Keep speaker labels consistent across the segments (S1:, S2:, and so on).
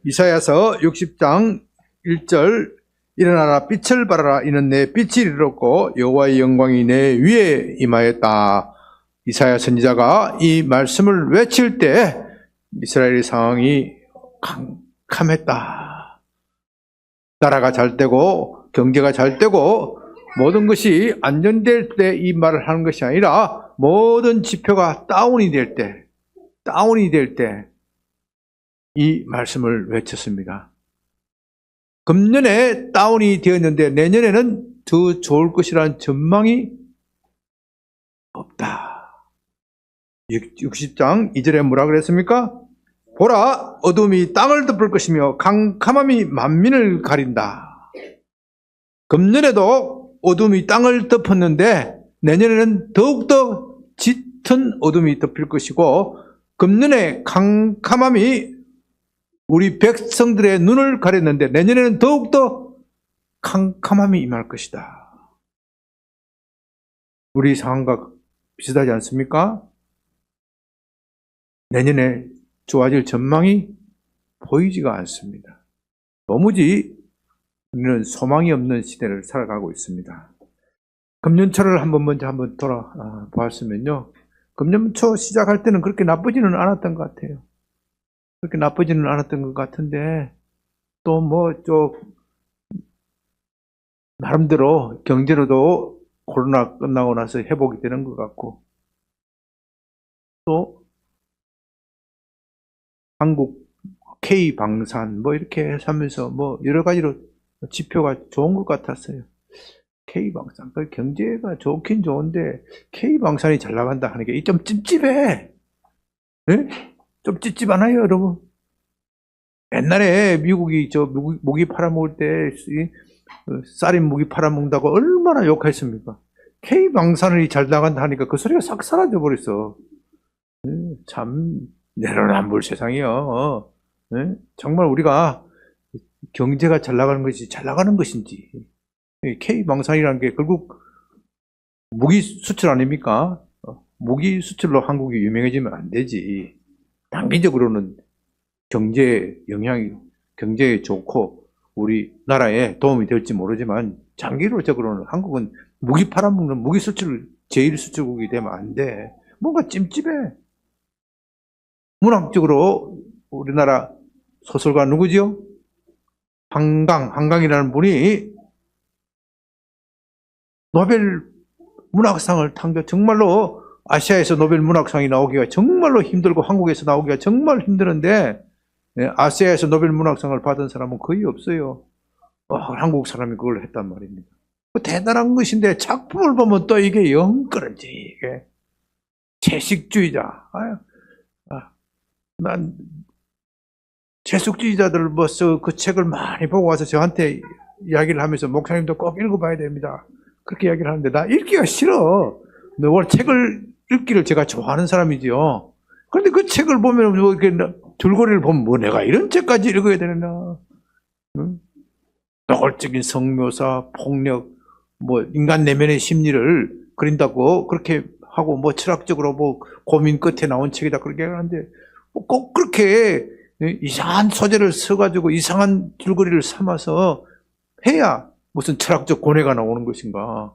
S1: 이사야서 60장 1절 일어나라 빛을 발하라 이는 내 빛이 이르렀고 여호와의 영광이 내 위에 임하였다. 이사야 선지자가 이 말씀을 외칠 때 이스라엘의 상황이 캄캄했다. 나라가 잘 되고 경제가 잘 되고 모든 것이 안정될 때 이 말을 하는 것이 아니라 모든 지표가 다운이 될 때 이 말씀을 외쳤습니다. 금년에 다운이 되었는데 내년에는 더 좋을 것이라는 전망이 없다. 60장 2절에 뭐라 그랬습니까? 보라, 어둠이 땅을 덮을 것이며 캄캄함이 만민을 가린다. 금년에도 어둠이 땅을 덮었는데 내년에는 더욱더 짙은 어둠이 덮일 것이고 금년에 캄캄함이 우리 백성들의 눈을 가렸는데 내년에는 더욱더 캄캄함이 임할 것이다. 우리 상황과 비슷하지 않습니까? 내년에 좋아질 전망이 보이지가 않습니다. 도무지 우리는 소망이 없는 시대를 살아가고 있습니다. 금년초를 먼저 돌아보았으면요. 금년초 시작할 때는 그렇게 나쁘지는 않았던 것 같아요. 그렇게 나쁘지는 않았던 것 같은데 또 나름대로 경제로도 코로나 끝나고 나서 회복이 되는 것 같고 또 한국 K방산 이렇게 하면서 여러 가지로 지표가 좋은 것 같았어요. K방산, 경제가 좋긴 좋은데 K방산이 잘 나간다 하는 게 좀 찝찝해. 네? 좀 찝찝하나요, 여러분? 옛날에 미국이 무기 팔아먹을 때 쌀인 무기 팔아먹는다고 얼마나 욕했습니까? K방산이 잘 나간다 하니까 그 소리가 싹 사라져 버렸어. 참 내로남불 세상이요. 정말 우리가 경제가 잘 나가는 것이 잘 나가는 것인지. K방산이라는 게 결국 무기 수출 아닙니까? 무기 수출로 한국이 유명해지면 안 되지. 단기적으로는 경제에 좋고 우리나라에 도움이 될지 모르지만 장기적으로는 한국은 무기 팔아먹는 무기 수출 제일 수출국이 되면 안 돼. 뭔가 찜찜해. 문학적으로 우리나라 소설가 누구지요? 한강이라는 분이 노벨 문학상을 정말로 아시아에서 노벨 문학상이 나오기가 정말로 힘들고 한국에서 나오기가 정말 힘드는데 아시아에서 노벨 문학상을 받은 사람은 거의 없어요. 한국 사람이 그걸 했단 말입니다. 대단한 것인데 작품을 보면 또 이게 영 그런지 이게 채식주의자. 난 채식주의자들 그 책을 많이 보고 와서 저한테 이야기를 하면서 목사님도 꼭 읽어봐야 됩니다. 그렇게 이야기를 하는데 나 읽기가 싫어. 원래 책을 읽기를 제가 좋아하는 사람이지요. 그런데 그 책을 보면 이렇게 줄거리를 보면 내가 이런 책까지 읽어야 되나? 노골적인 성묘사, 폭력, 인간 내면의 심리를 그린다고 그렇게 하고 철학적으로 고민 끝에 나온 책이다 그렇게 하는데 꼭 그렇게 이상한 소재를 써가지고 이상한 줄거리를 삼아서 해야 무슨 철학적 고뇌가 나오는 것인가?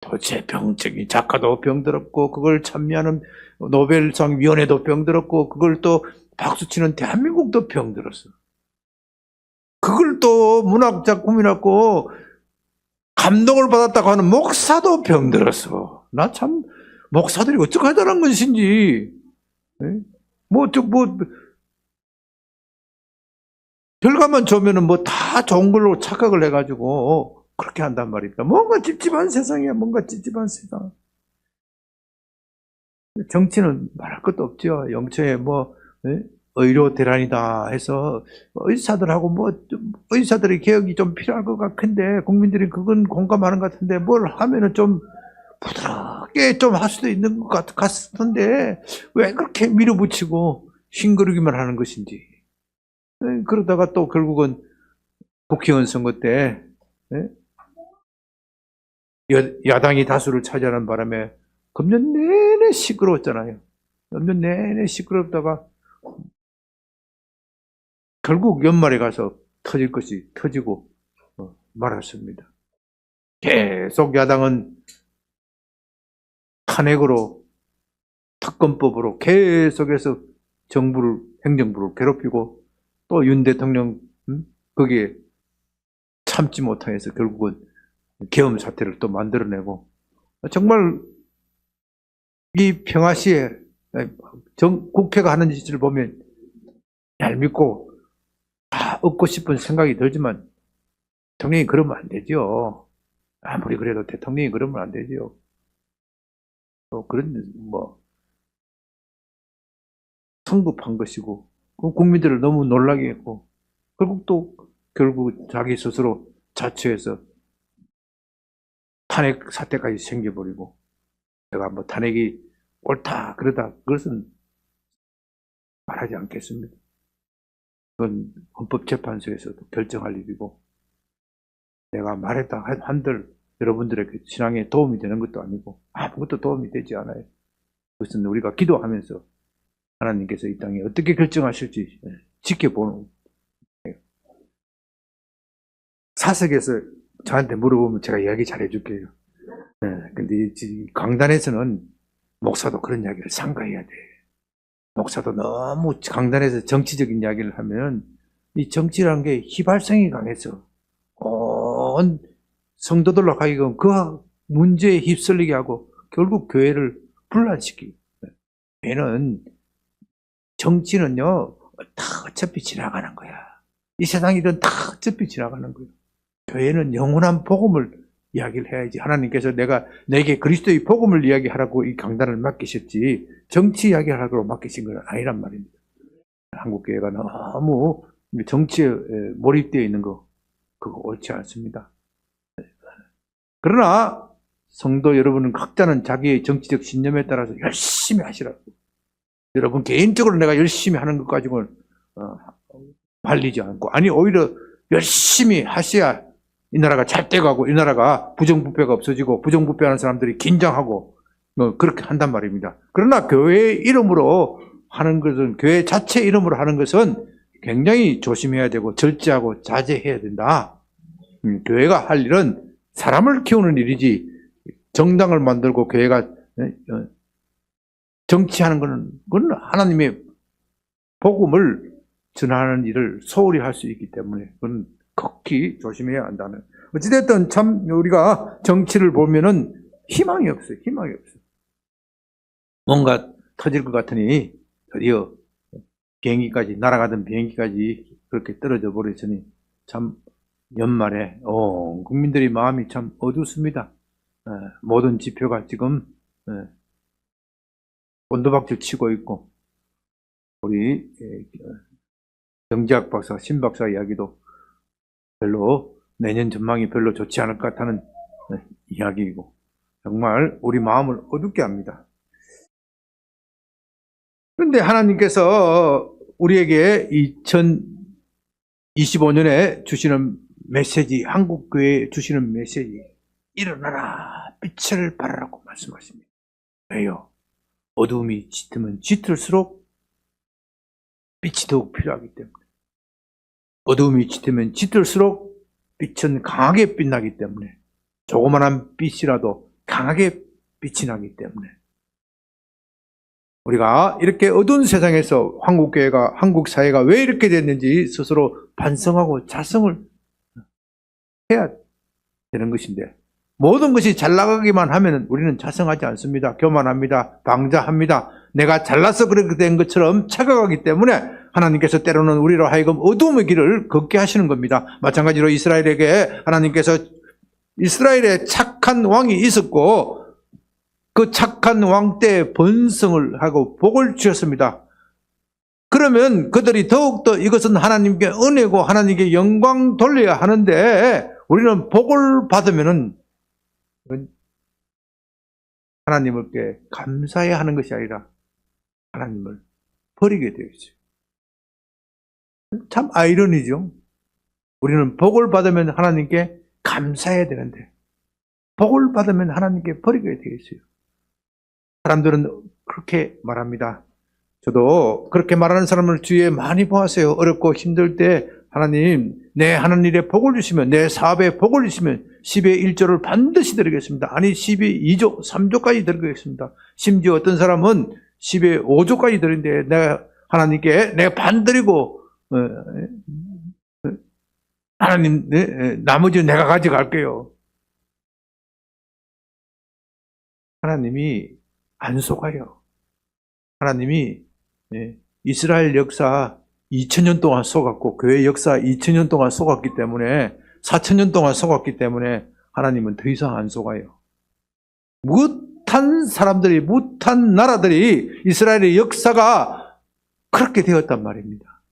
S1: 도대체 병적인 작가도 병들었고 그걸 참여하는 노벨상 위원회도 병들었고 그걸 또 박수치는 대한민국도 병들었어. 그걸 또 문학 작품이라고 감동을 받았다고 하는 목사도 병들었어. 나 참 목사들이 어떻게 하자는 것인지. 결과만 좋으면은 다 좋은 걸로 착각을 해가지고 그렇게 한단 말입니다. 뭔가 찝찝한 세상이야. 뭔가 찝찝한 세상. 정치는 말할 것도 없죠. 영초에 의료 대란이다 해서 의사들하고 의사들의 개혁이 좀 필요할 것 같은데 국민들이 그건 공감하는 것 같은데 뭘 하면은 좀 부드럽게 좀 할 수도 있는 것 같은데 왜 그렇게 밀어붙이고 싱그러기만 하는 것인지. 그러다가 또 결국은 국회의원 선거 때 야당이 다수를 차지하는 바람에 금년 내내 시끄러웠잖아요. 금년 내내 시끄럽다가 결국 연말에 가서 터질 것이 터지고 말았습니다. 계속 야당은 탄핵으로 특검법으로 계속해서 행정부를 괴롭히고 또 윤 대통령 거기에 참지 못해서 결국은 계엄 사태를 또 만들어내고 정말 이 평화시에 국회가 하는 짓을 보면 얄밉고 다 얻고 싶은 생각이 들지만 대통령이 그러면 안 되죠. 아무리 그래도 대통령이 그러면 안 되죠. 또 그런 성급한 것이고 국민들을 너무 놀라게 했고 결국 자기 스스로 자처해서 탄핵 사태까지 생겨버리고 제가 탄핵이 옳다 그러다 그것은 말하지 않겠습니다. 그건 헌법재판소에서도 결정할 일이고 내가 말했다 한들 여러분들에게 신앙에 도움이 되는 것도 아니고 아무것도 도움이 되지 않아요. 그것은 우리가 기도하면서 하나님께서 이 땅에 어떻게 결정하실지 지켜보는 거예요. 사석에서 저한테 물어보면 제가 이야기 잘해줄게요. 근데 강단에서는 목사도 그런 이야기를 삼가해야 돼. 목사도 너무 강단에서 정치적인 이야기를 하면 이 정치라는 게 휘발성이 강해서 온 성도들로 하여금 그 문제에 휩쓸리게 하고 결국 교회를 분란시키고 교회는 정치는요 다 어차피 지나가는 거야. 이 세상 일은 다 어차피 지나가는 거야. 교회는 영원한 복음을 이야기를 해야지. 하나님께서 내게 그리스도의 복음을 이야기하라고 이 강단을 맡기셨지 정치 이야기하라고 맡기신 건 아니란 말입니다. 한국교회가 너무 정치에 몰입되어 있는 거 그거 옳지 않습니다. 그러나 성도 여러분은 각자는 자기의 정치적 신념에 따라서 열심히 하시라고. 여러분 개인적으로 내가 열심히 하는 것 가지고는 말리지 않고 아니 오히려 열심히 하셔야 이 나라가 잘 돼가고 이 나라가 부정부패가 없어지고 부정부패하는 사람들이 긴장하고 그렇게 한단 말입니다. 그러나 교회의 이름으로 하는 것은 교회 자체 이름으로 하는 것은 굉장히 조심해야 되고 절제하고 자제해야 된다. 교회가 할 일은 사람을 키우는 일이지 정당을 만들고 교회가 정치하는 그건 하나님의 복음을 전하는 일을 소홀히 할 수 있기 때문에 그건 극히 조심해야 한다는. 어찌됐든 참 우리가 정치를 보면은 희망이 없어요. 희망이 없어요. 뭔가 터질 것 같으니 드디어 비행기까지 날아가던 비행기까지 그렇게 떨어져 버렸으니 참 연말에 국민들의 마음이 참 어둡습니다. 모든 지표가 지금 온도박질 치고 있고 우리 경제학 박사, 신 박사 이야기도 별로 내년 전망이 별로 좋지 않을 것 같다는 이야기이고 정말 우리 마음을 어둡게 합니다. 그런데 하나님께서 우리에게 2025년에 주시는 메시지, 한국교회에 주시는 메시지 일어나라, 빛을 발하라고 말씀하십니다. 왜요? 어둠이 짙으면 짙을수록 빛이 더욱 필요하기 때문에 어둠이 짙으면 짙을수록 빛은 강하게 빛나기 때문에 조그만한 빛이라도 강하게 빛이 나기 때문에 우리가 이렇게 어두운 세상에서 한국교회가 한국 사회가 왜 이렇게 됐는지 스스로 반성하고 자성을 해야 되는 것인데 모든 것이 잘 나가기만 하면 우리는 자성하지 않습니다. 교만합니다. 방자합니다. 내가 잘나서 그렇게 된 것처럼 착각하기 때문에 하나님께서 때로는 우리로 하여금 어두움의 길을 걷게 하시는 겁니다. 마찬가지로 이스라엘에게 하나님께서 이스라엘에 착한 왕이 있었고 그 착한 왕 때 번성을 하고 복을 주셨습니다. 그러면 그들이 더욱더 이것은 하나님께 은혜고 하나님께 영광 돌려야 하는데 우리는 복을 받으면은 하나님께 감사해야 하는 것이 아니라 하나님을 버리게 되어 있어요. 참 아이러니죠. 우리는 복을 받으면 하나님께 감사해야 되는데 복을 받으면 하나님께 버리게 되어 있어요. 사람들은 그렇게 말합니다. 저도 그렇게 말하는 사람을 주위에 많이 보았어요. 어렵고 힘들 때 하나님, 내 하는 일에 복을 주시면, 내 사업에 복을 주시면 10의 1조를 반드시 드리겠습니다. 아니 10의 2조, 3조까지 드리겠습니다. 심지어 어떤 사람은 10의 5조까지 드리는데 내가 하나님께 내가 반 드리고 하나님 나머지는 내가 가져갈게요. 하나님이 안 속아요. 하나님이 이스라엘 역사 2000년 동안 속았고 교회 역사 2000년 동안 속았기 때문에 4000년 동안 속았기 때문에 하나님은 더 이상 안 속아요. 못한 사람들이, 못한 나라들이 이스라엘의 역사가 그렇게 되었단 말입니다.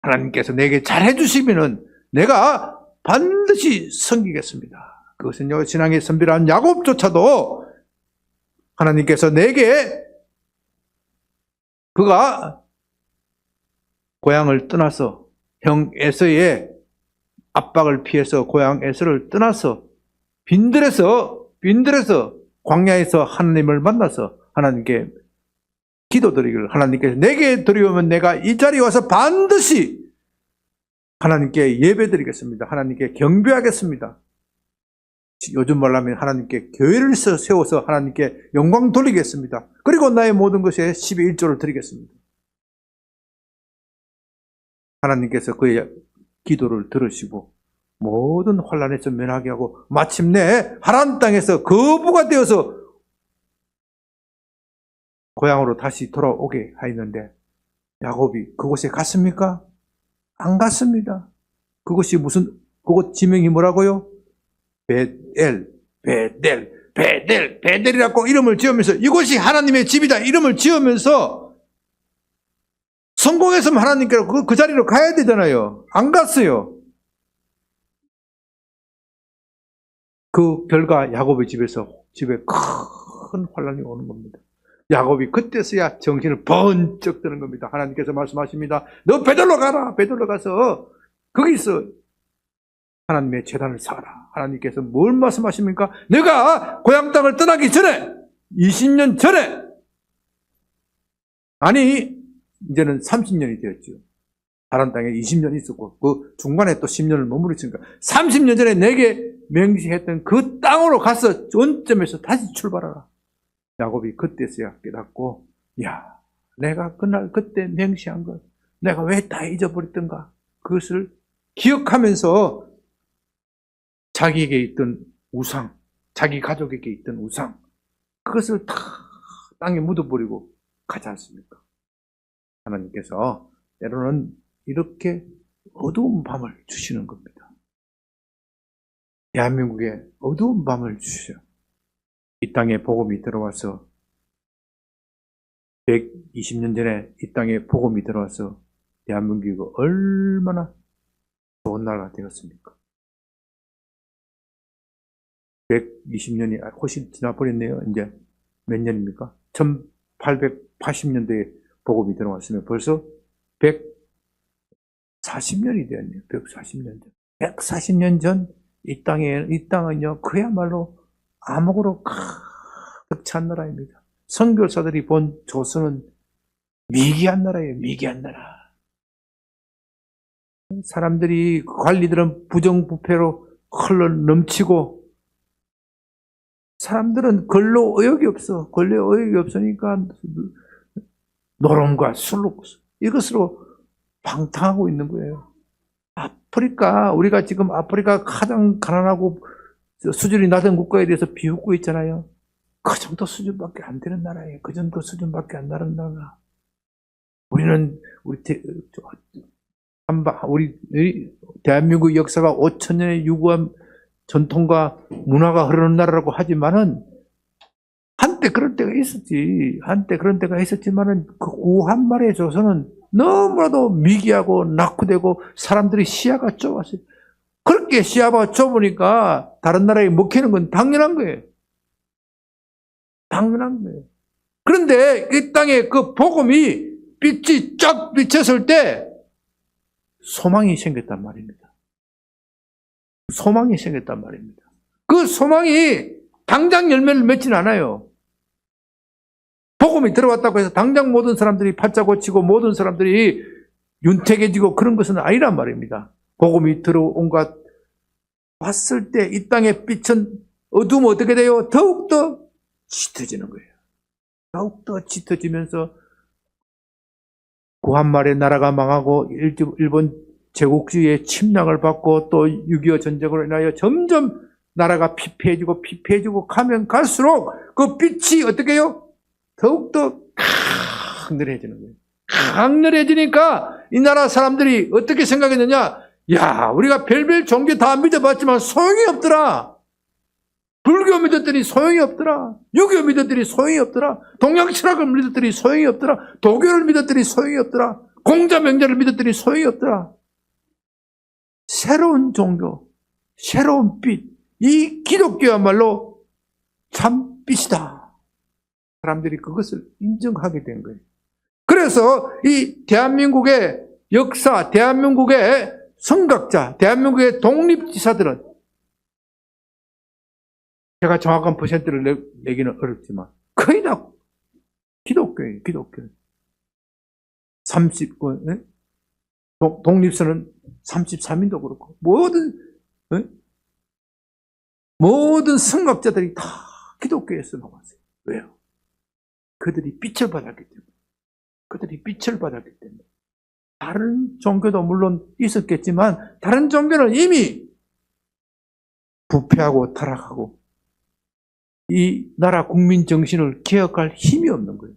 S1: 하나님께서 내게 잘해주시면은 내가 반드시 섬기겠습니다. 그것은요, 신앙의 선비란 야곱조차도 하나님께서 내게 그가 고향을 떠나서 형 에서의 압박을 피해서 고향 에서를 떠나서 빈들에서 광야에서 하나님을 만나서 하나님께 기도드리기를, 하나님께서 내게 드리오면 내가 이 자리에 와서 반드시 하나님께 예배드리겠습니다. 하나님께 경배하겠습니다. 요즘 말하면 하나님께 교회를 세워서 하나님께 영광 돌리겠습니다. 그리고 나의 모든 것에 10의 1조를 드리겠습니다. 하나님께서 그의 기도를 들으시고 모든 환난에서 면하게 하고 마침내 하란 땅에서 거부가 되어서 고향으로 다시 돌아오게 하였는데 야곱이 그곳에 갔습니까? 안 갔습니다. 그곳이 그곳 지명이 뭐라고요? 베델이라고 이름을 지으면서 이곳이 하나님의 집이다 이름을 지으면서 성공했으면 하나님께로 그 자리로 가야 되잖아요. 안 갔어요. 그 결과 야곱의 집에 큰 환란이 오는 겁니다. 야곱이 그때서야 정신을 번쩍 드는 겁니다. 하나님께서 말씀하십니다. 너 베들로 가라. 베들로 가서 거기서 하나님의 제단을 쌓아라. 하나님께서 뭘 말씀하십니까? 내가 고향 땅을 떠나기 전에 20년 전에 아니 이제는 30년이 되었죠. 하란 땅에 20년 있었고 그 중간에 또 10년을 머무르니까 30년 전에 내게 명시했던 그 땅으로 가서 원점에서 다시 출발하라. 야곱이 그때서야 깨닫고 야 내가 그날 그때 명시한 것 내가 왜 다 잊어버렸던가 그것을 기억하면서 자기에게 있던 우상, 자기 가족에게 있던 우상 그것을 다 땅에 묻어버리고 가지 않습니까? 하나님께서 때로는 이렇게 어두운 밤을 주시는 겁니다. 대한민국에 어두운 밤을 주셔요. 이 땅에 복음이 들어와서 120년 전에 이 땅에 복음이 들어와서 대한민국이 얼마나 좋은 나라가 되었습니까? 120년이 훨씬 지나버렸네요. 이제 몇 년입니까? 1880년대에 복음이 들어왔으면 벌써 140년이 되었네요. 140년 전. 140년 전 이 땅은요, 그야말로 암흑으로 가득 찬 나라입니다. 선교사들이 본 조선은 미개한 나라예요. 미개한 나라. 사람들이, 관리들은 부정부패로 흘러 넘치고 사람들은 권로 의욕이 없어. 권로 의욕이 없으니까 노름과 술로 이것으로 방탕하고 있는 거예요. 아프리카, 우리가 지금 아프리카 가장 가난하고 수준이 낮은 국가에 대해서 비웃고 있잖아요. 그 정도 수준밖에 안 되는 나라예요. 그 정도 수준밖에 안 나는 나라. 우리는 우리 대한민국 역사가 5,000년의 유구한 전통과 문화가 흐르는 나라라고 하지만은 한때 그런 때가 있었지. 한때 그런 때가 있었지만은 그 구한말의 조선은 너무나도 미개하고 낙후되고 사람들이 시야가 좁았어요. 그렇게 시야가 좁으니까 다른 나라에 먹히는 건 당연한 거예요. 당연한 거예요. 그런데 이 땅에 그 복음이 빛이 쫙 비쳤을 때 소망이 생겼단 말입니다. 소망이 생겼단 말입니다. 그 소망이 당장 열매를 맺진 않아요. 복음이 들어왔다고 해서 당장 모든 사람들이 팔자 고치고 모든 사람들이 윤택해지고 그런 것은 아니란 말입니다. 복음이 들어온 것 봤을 때 이 땅의 빛은 어두우면 어떻게 돼요? 더욱더 짙어지는 거예요. 더욱더 짙어지면서 구한말의 나라가 망하고 일본 제국주의의 침략을 받고 또 6.25 전쟁으로 인하여 점점 나라가 피폐해지고 가면 갈수록 그 빛이 어떻게 해요? 더욱더 강렬해지는 거예요. 강렬해지니까 이 나라 사람들이 어떻게 생각했느냐? 야, 우리가 별별 종교 다 믿어봤지만 소용이 없더라. 불교 믿었더니 소용이 없더라. 유교 믿었더니 소용이 없더라. 동양 철학을 믿었더니 소용이 없더라. 도교를 믿었더니 소용이 없더라. 공자 명제를 믿었더니 소용이 없더라. 새로운 종교, 새로운 빛, 이 기독교야말로 참 빛이다. 사람들이 그것을 인정하게 된 거예요. 그래서 이 대한민국의 역사, 대한민국의 성각자, 대한민국의 독립지사들은 제가 정확한 퍼센트를 내기는 어렵지만 거의 다 기독교예요. 기독교. 30, 독립선은 33인도 그렇고 모든 성각자들이 다 기독교에서 나왔어요. 왜요? 그들이 빛을 받았기 때문에. 그들이 빛을 받았기 때문에. 다른 종교도 물론 있었겠지만 다른 종교는 이미 부패하고 타락하고 이 나라 국민 정신을 개혁할 힘이 없는 거예요.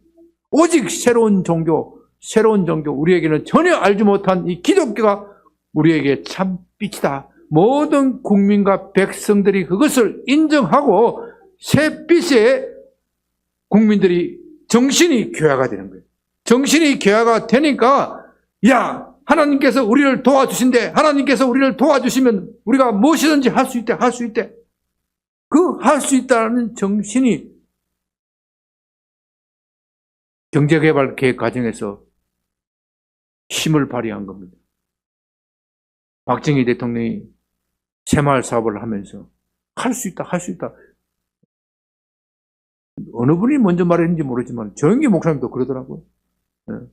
S1: 오직 새로운 종교, 우리에게는 전혀 알지 못한 이 기독교가 우리에게 참 빛이다. 모든 국민과 백성들이 그것을 인정하고 새 빛의 국민들이 정신이 교화가 되는 거예요. 정신이 교화가 되니까 야, 하나님께서 우리를 도와주신대. 하나님께서 우리를 도와주시면 우리가 무엇이든지 할 수 있대. 할 수 있대. 그 할 수 있다는 정신이 경제개발 계획 과정에서 힘을 발휘한 겁니다. 박정희 대통령이 새마을 사업을 하면서 할 수 있다, 할 수 있다. 어느 분이 먼저 말했는지 모르지만 조영기 목사님도 그러더라고요.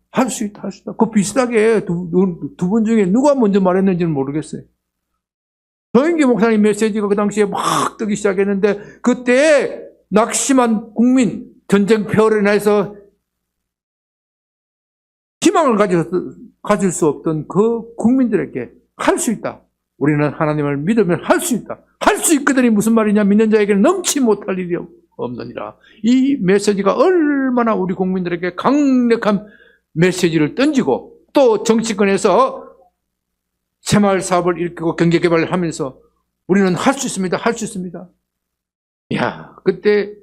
S1: 할 수 있다, 할 수 있다. 그 비슷하게 두 분 중에 누가 먼저 말했는지는 모르겠어요. 조영기 목사님 메시지가 그 당시에 막 뜨기 시작했는데 그때 낙심한 국민, 전쟁 폐허로 인해서 희망을 가질 수 없던 그 국민들에게 할 수 있다. 우리는 하나님을 믿으면 할 수 있다. 할 수 있거든이 무슨 말이냐? 믿는 자에게는 넘치 못할 일이 없느니라. 이 메시지가 얼마나 우리 국민들에게 강력한 메시지를 던지고 또 정치권에서 새마을 사업을 일으키고 경제개발을 하면서 우리는 할 수 있습니다. 할 수 있습니다. 야, 그때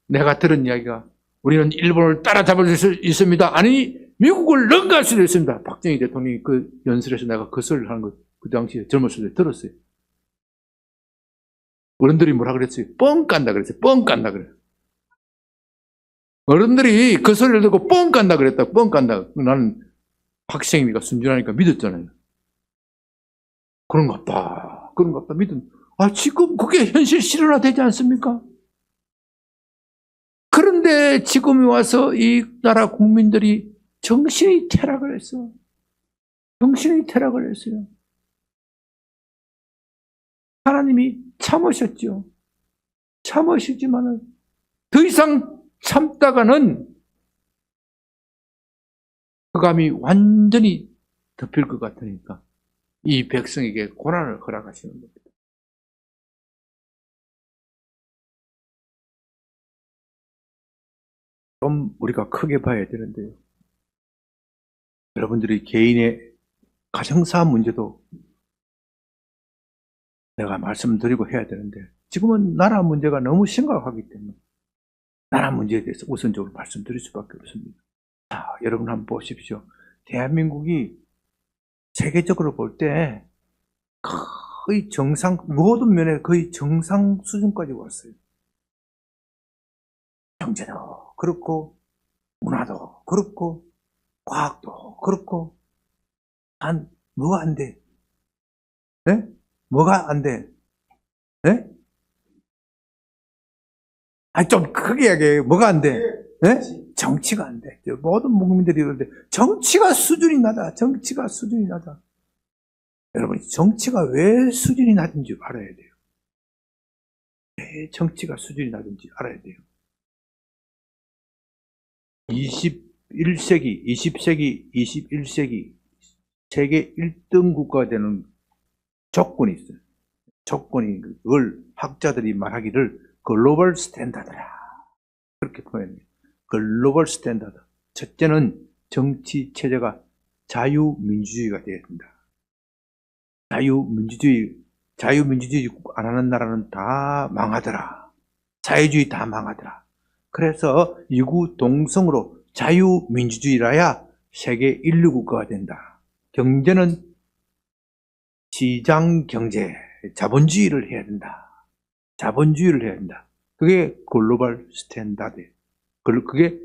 S1: 내가 들은 이야기가 우리는 일본을 따라잡을 수 있습니다. 아니, 미국을 능가할 수도 있습니다. 박정희 대통령이 그 연설에서 내가 그 소리를 하는 거 그 당시에 젊었을 때 들었어요. 어른들이 뭐라 그랬어요? 뻥 깐다 그랬어요. 뻥 깐다 그래요. 어른들이 그 소리를 듣고 뻥 깐다 그랬다. 뻥 깐다. 나는 학생이니까 순진하니까 믿었잖아요. 그런가 봐. 그런가 봐. 믿은. 아, 지금 그게 현실 실현화되지 않습니까? 그런데 지금이 와서 이 나라 국민들이 정신이 퇴락을 했어요. 정신이 퇴락을 했어요. 하나님이 참으셨죠. 참으시지만은 더 이상 참다가는 그 감이 완전히 덮일 것 같으니까 이 백성에게 고난을 허락하시는 겁니다. 좀 우리가 크게 봐야 되는데요. 여러분들이 개인의 가정사 문제도 내가 말씀드리고 해야 되는데 지금은 나라 문제가 너무 심각하기 때문에 나라 문제에 대해서 우선적으로 말씀드릴 수밖에 없습니다. 자, 여러분 한번 보십시오. 대한민국이 세계적으로 볼 때 거의 정상, 모든 면에 거의 정상 수준까지 왔어요. 경제도 그렇고 문화도 그렇고 과학도 그렇고 뭐가 안 돼? 네? 뭐가 안 돼? 네? 좀 크게 이야기해요. 뭐가 안 돼? 네? 정치가 안 돼. 모든 국민들이 그러는데 정치가 수준이 낮아. 정치가 수준이 낮아. 여러분, 정치가 왜 수준이 낮은지 알아야 돼요. 왜 정치가 수준이 낮은지 알아야 돼요. 21세기, 20세기, 21세기 세계 1등 국가가 되는 조건이 있어요. 조건이, 그걸 학자들이 말하기를 글로벌 스탠다드라, 그렇게 표현해요. 글로벌 스탠다드. 첫째는 정치 체제가 자유민주주의가 되어야 된다. 자유민주주의 안 하는 나라는 다 망하더라. 자유주의 다 망하더라. 그래서 이구 동성으로 자유민주주의라야 세계 1류 국가가 된다. 경제는 시장경제, 자본주의를 해야 된다. 자본주의를 해야 된다. 그게 글로벌 스탠다드예요. 그게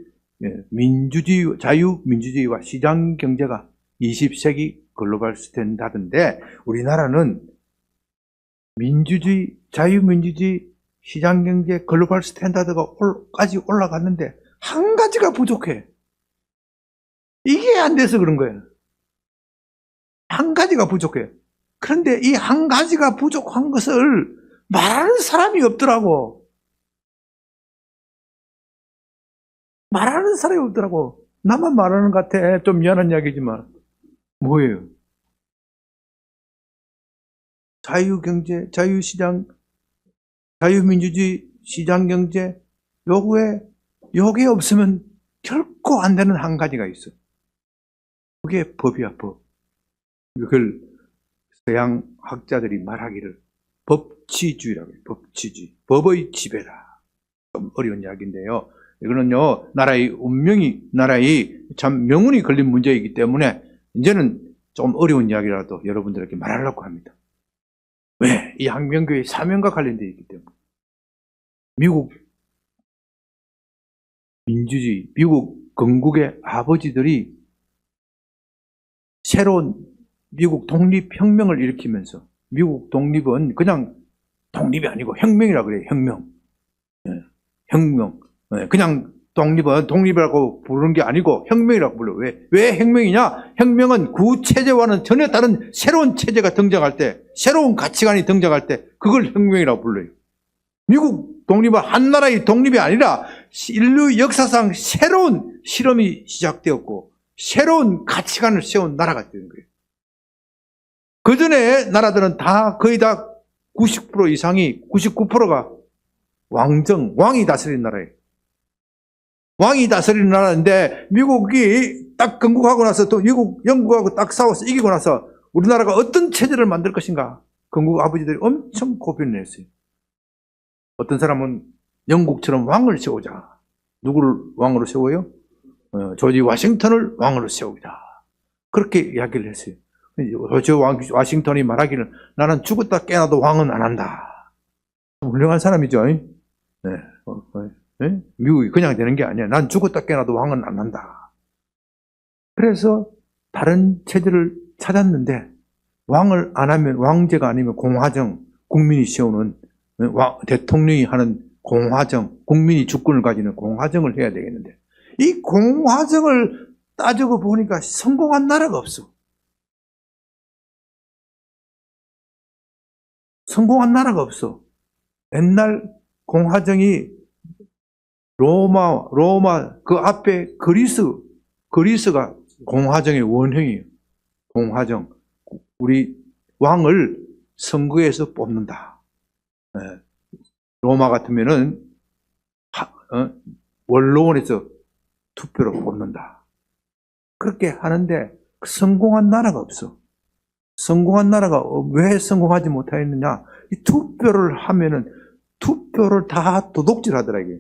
S1: 민주주의, 자유민주주의와 시장경제가 20세기 글로벌 스탠다드인데, 우리나라는 민주주의, 자유민주주의, 시장경제, 글로벌 스탠다드까지 올라갔는데 한 가지가 부족해. 이게 안 돼서 그런 거예요. 한 가지가 부족해. 그런데 이 한 가지가 부족한 것을 말하는 사람이 없더라고. 말하는 사람이 없더라고. 나만 말하는 것 같아. 좀 미안한 이야기지만. 뭐예요? 자유경제, 자유시장, 자유민주주의, 시장경제, 요게 없으면 결코 안 되는 한 가지가 있어. 그게 법이야, 법. 이걸 서양 학자들이 말하기를 법치주의라고 해요. 법치주의. 법의 지배다. 좀 어려운 이야기인데요. 이거는요, 나라의 운명이, 나라의 참 명운이 걸린 문제이기 때문에 이제는 좀 어려운 이야기라도 여러분들에게 말하려고 합니다. 왜? 이 항명교회의 사명과 관련되어 있기 때문에. 미국 민주주의, 미국 건국의 아버지들이 새로운 미국 독립혁명을 일으키면서, 미국 독립은 그냥 독립이 아니고 혁명이라고 그래요. 혁명. 혁명. 그냥 독립이라고 부르는 게 아니고 혁명이라고 불러요. 왜 혁명이냐? 혁명은 구체제와는 전혀 다른 새로운 체제가 등장할 때, 새로운 가치관이 등장할 때 그걸 혁명이라고 불러요. 미국 독립은 한 나라의 독립이 아니라 인류 역사상 새로운 실험이 시작되었고 새로운 가치관을 세운 나라가 되는 거예요. 그 전에 나라들은 거의 다 90% 이상이, 99%가 왕이 다스리는 나라예요. 왕이 다스리는 나라인데, 미국이 딱 건국하고 나서 또 영국하고 딱 싸워서 이기고 나서 우리나라가 어떤 체제를 만들 것인가, 건국 아버지들이 엄청 고민을 했어요. 어떤 사람은 영국처럼 왕을 세우자. 누구를 왕으로 세워요? 조지 워싱턴을 왕으로 세우자. 그렇게 이야기를 했어요. 조지 워싱턴이 말하기를 나는 죽었다 깨어나도 왕은 안 한다. 훌륭한 사람이죠. 네? 미국이 그냥 되는 게 아니야. 난 죽었다 깨어나도 왕은 안 한다. 그래서 다른 체제를 찾았는데, 왕을 안 하면, 왕제가 아니면 공화정, 국민이 세우는, 대통령이 하는 공화정, 국민이 주권을 가지는 공화정을 해야 되겠는데, 이 공화정을 따지고 보니까 성공한 나라가 없어. 성공한 나라가 없어. 옛날 공화정이 로마 그 앞에 그리스가 공화정의 원형이에요. 공화정. 우리 왕을 선거에서 뽑는다. 로마 같으면은 원로원에서 투표로 뽑는다. 그렇게 하는데 성공한 나라가 없어. 성공한 나라가 왜 성공하지 못하였느냐? 이 투표를 하면은 투표를 다 도둑질 하더라고요.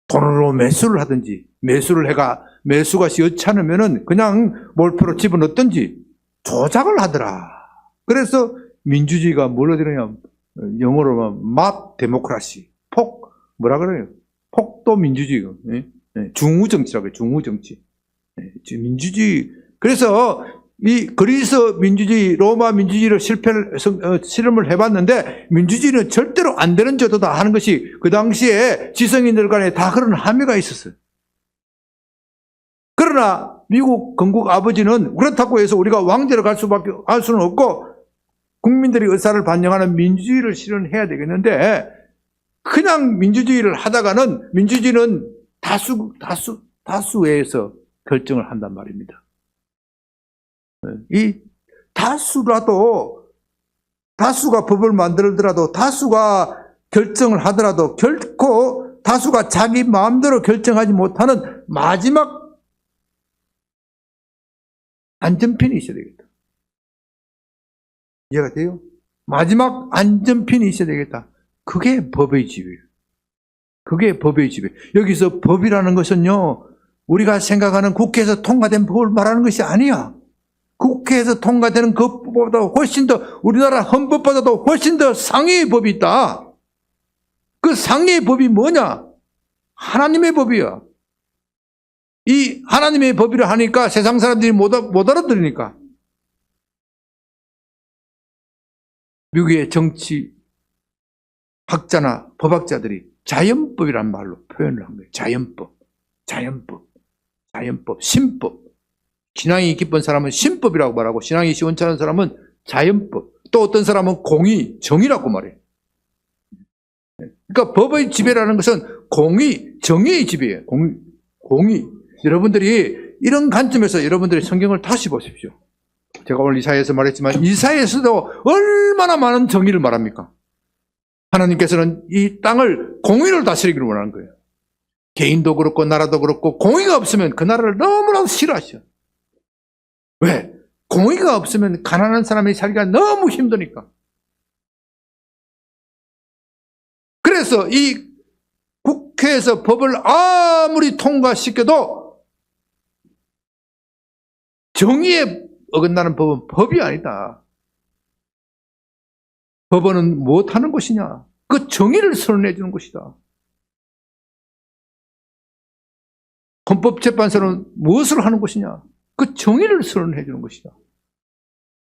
S1: 돈으로 매수를 하든지, 매수가 여차하면은 그냥 몰표로 집어넣든지 조작을 하더라. 그래서 민주주의가 뭘로 되느냐? 영어로 막 데모크라시, 뭐라 그래요? 폭도 민주주의, 중우정치라고 해요. 중우정치. 민주주의. 그래서 이 그리스 민주주의, 로마 민주주의를 실험을 해봤는데 민주주의는 절대로 안 되는 제도다 하는 것이 그 당시에 지성인들 간에 다 그런 함의가 있었어요. 그러나 미국 건국 아버지는 그렇다고 해서 우리가 왕제로 갈 수는 없고 국민들의 의사를 반영하는 민주주의를 실현해야 되겠는데 그냥 민주주의를 하다가는 민주주의는 다수에서 결정을 한단 말입니다. 이 다수가 법을 만들더라도 다수가 결정을 하더라도 결코 다수가 자기 마음대로 결정하지 못하는 마지막 안전핀이 있어야 되겠다. 이해가 돼요? 마지막 안전핀이 있어야 되겠다. 그게 법의 지배예요. 그게 법의 지배. 여기서 법이라는 것은요, 우리가 생각하는 국회에서 통과된 법을 말하는 것이 아니야. 국회에서 통과되는 것보다 훨씬 더 우리나라 헌법보다도 훨씬 더 상위의 법이 있다. 그 상위의 법이 뭐냐? 하나님의 법이야. 이 하나님의 법이라 하니까 세상 사람들이 못 알아들으니까. 미국의 정치 학자나 법학자들이 자연법이란 말로 표현을 한 거예요. 자연법, 신법. 신앙이 깊은 사람은 신법이라고 말하고 신앙이 시원찮은 사람은 자연법. 또 어떤 사람은 공의, 정의라고 말해요. 그러니까 법의 지배라는 것은 공의, 정의의 지배예요. 공의. 여러분들이 이런 관점에서 여러분들이 성경을 다시 보십시오. 제가 오늘 이사야에서 말했지만 이사야에서도 얼마나 많은 정의를 말합니까? 하나님께서는 이 땅을 공의를 다스리기를 원하는 거예요. 개인도 그렇고 나라도 그렇고 공의가 없으면 그 나라를 너무나도 싫어하셔. 왜? 공의가 없으면 가난한 사람이 살기가 너무 힘드니까. 그래서 이 국회에서 법을 아무리 통과시켜도 정의에 어긋나는 법은 법이 아니다. 법원은 무엇하는 것이냐? 그 정의를 선언해 주는 것이다. 헌법재판소는 무엇을 하는 것이냐? 그 정의를 선언해 주는 것이다.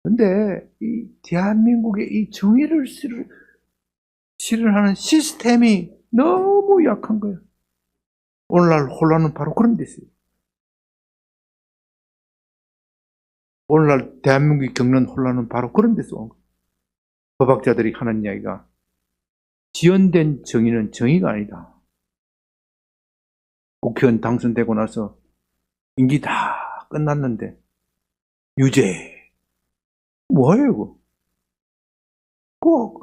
S1: 그런데 이 대한민국의 이 정의를 실현하는 시스템이 너무 약한 거예요. 오늘날 혼란은 바로 그런 데 있어요. 오늘날 대한민국이 겪는 혼란은 바로 그런 데서 온 거예요. 법학자들이 하는 이야기가 지연된 정의는 정의가 아니다. 국회의원 당선되고 나서 임기 다 끝났는데 유죄. 뭐예요 그거?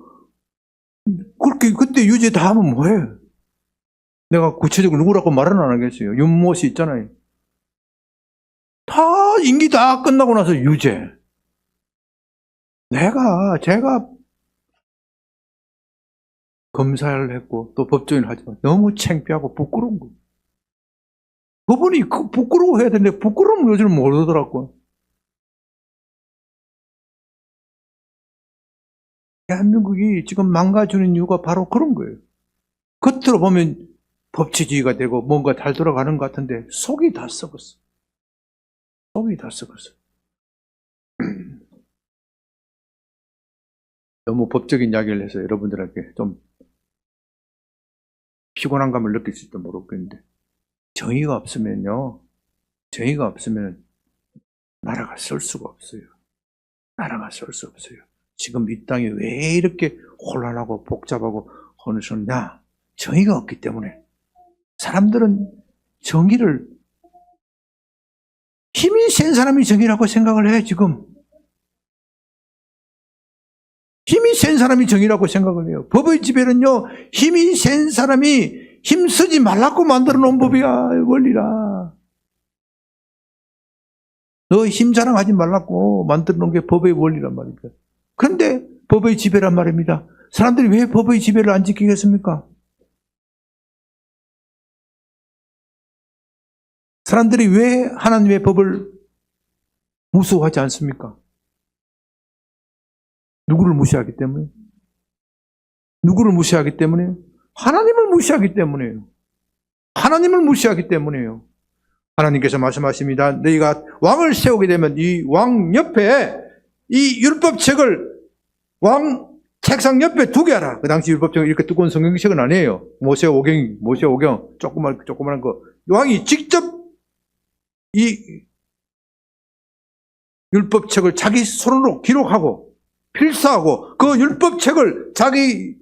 S1: 그렇게 그때 유죄 다 하면 뭐예요? 내가 구체적으로 누구라고 말은 안 하겠어요. 윤모 씨 있잖아요. 다 임기 다 끝나고 나서 유죄. 제가 검사를 했고 또 법조인을 하지만 너무 창피하고 부끄러운 거예요. 법원이 부끄러워해야 되는데 부끄러움을 요즘 모르더라고. 대한민국이 지금 망가지는 이유가 바로 그런 거예요. 겉으로 보면 법치주의가 되고 뭔가 잘 돌아가는 것 같은데 속이 다 썩었어. 속이 다 썩었어. 너무 법적인 이야기를 해서 여러분들에게 좀 피곤한 감을 느낄지도 모르겠는데 정의가 없으면요. 정의가 없으면 나라가 설 수가 없어요. 나라가 설 수 없어요. 지금 이 땅이 왜 이렇게 혼란하고 복잡하고 혼선하냐? 정의가 없기 때문에. 사람들은 정의를 힘이 센 사람이 정의라고 생각을 해, 지금. 힘이 센 사람이 정의라고 생각을 해요. 법의 지배는요, 힘이 센 사람이 힘쓰지 말라고 만들어 놓은 법이야, 원리라. 너 힘 자랑하지 말라고 만들어 놓은 게 법의 원리란 말입니다. 그런데 법의 지배란 말입니다. 사람들이 왜 법의 지배를 안 지키겠습니까? 사람들이 왜 하나님의 법을 무서워하지 않습니까? 누구를 무시하기 때문에? 누구를 무시하기 때문에? 하나님을 무시하기 때문에요. 하나님을 무시하기 때문에요. 하나님께서 말씀하십니다. 너희가 왕을 세우게 되면 이 왕 옆에 이 율법책을 왕 책상 옆에 두게 하라. 그 당시 율법책은 이렇게 두꺼운 성경책은 아니에요. 모세오경, 조그만한 거. 왕이 직접 이 율법책을 자기 손으로 기록하고 필사하고 그 율법책을 자기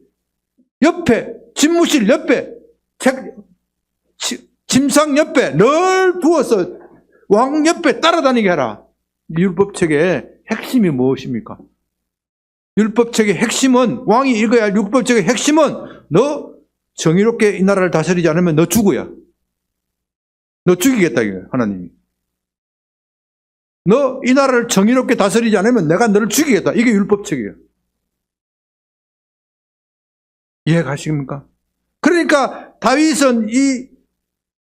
S1: 옆에, 집무실 옆에, 침상 옆에 늘 두어서 왕 옆에 따라다니게 하라. 율법책의 핵심이 무엇입니까? 율법책의 핵심은, 왕이 읽어야 할 율법책의 핵심은 너 정의롭게 이 나라를 다스리지 않으면 너 죽어야. 너 죽이겠다 이거예요, 하나님이. 너 이 나라를 정의롭게 다스리지 않으면 내가 너를 죽이겠다. 이게 율법책이에요. 이해가십니까? 그러니까 다윗은 이